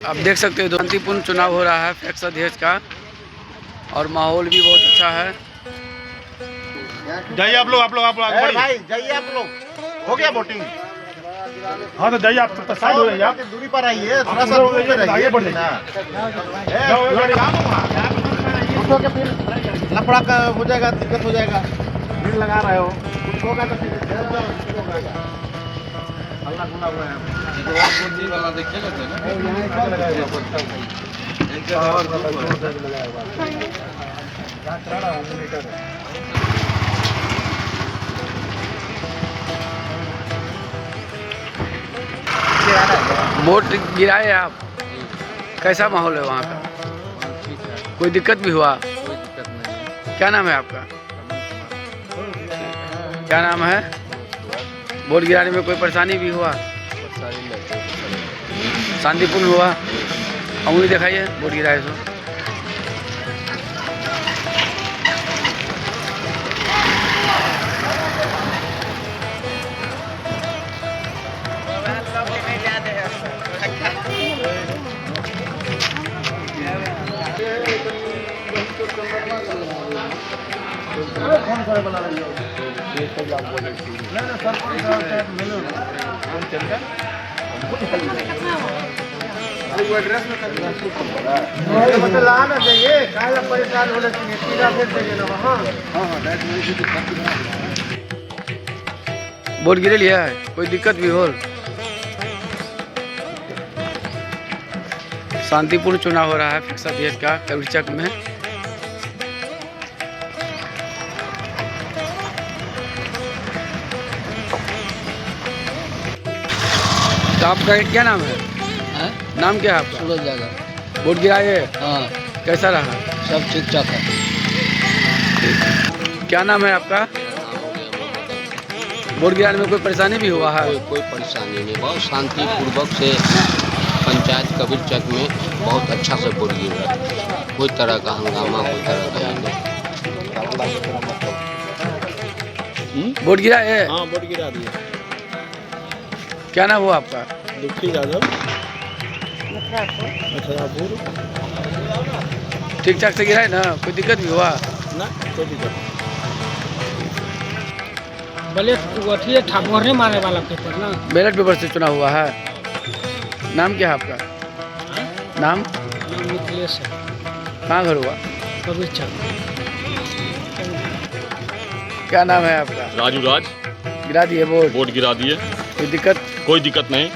आप देख सकते हो शांतिपूर्ण चुनाव हो रहा है फैक्स अध्यक्ष का और माहौल भी बहुत अच्छा है। जाइए आप लोग आगे बढ़िए भाई, जाइए आप लोग। हो गया वोटिंग। हाँ तो जाइए आप तो साइड हो जाइए, आप दूरी पर आइए, थोड़ा सा दूर पे रहिए। आगे बढ़िए उठो के फिर लफड़ा का हो जाएगा, दिक्कत हो जाएगा। भीड़ लगा रहे हो, कुछ होगा तो फिर हल्ला गुना हुआ है। वोट गिराए आप, कैसा माहौल है वहाँ का? कोई दिक्कत भी हुआ? क्या नाम है आपका? क्या नाम है? वोट गिराने में कोई परेशानी भी हुआ? शांतिपूर्ण हुआ? अंगुली दिखाइए वोट गिराए तो। वोट गिरे लिया है, कोई दिक्कत भी हो? शांतिपूर्ण चुनाव हो रहा है फैक्स अध्यक्ष का कविचक में। तो आपका क्या नाम है? नाम क्या है आपका? सूरज जागर। वोट गिराए? हाँ, कैसा रहा? सब ठीक ठाक है। क्या नाम है आपका? वोट गिराने में कोई परेशानी भी हुआ है? कोई परेशानी नहीं, बहुत शांतिपूर्वक से पंचायत कबीरचक में बहुत अच्छा से वोट गिरा। कोई तरह का हंगामा, कोई तरह का नहीं। वोट गिराए? हाँ वोट गिरा दिए। क्या नाम हुआ आपका? दुखी यादव। ठीक ठाक से गिराए ना? कोई दिक्कत भी हुआ? ना कोई दिक्कत। बोले अथी ठाकुर ने मारने वाला पेपर ना। बैलेट पेपर से चुनाव हुआ है। नाम क्या है आपका? नाम? मिथिलेश है। कहाँ घर हुआ? कबीरचक। क्या नाम है आपका? राजू राज। गिरा दिए वोट? वोट गिरा दिए, कोई दिक्कत? कोई दिक्कत नहीं।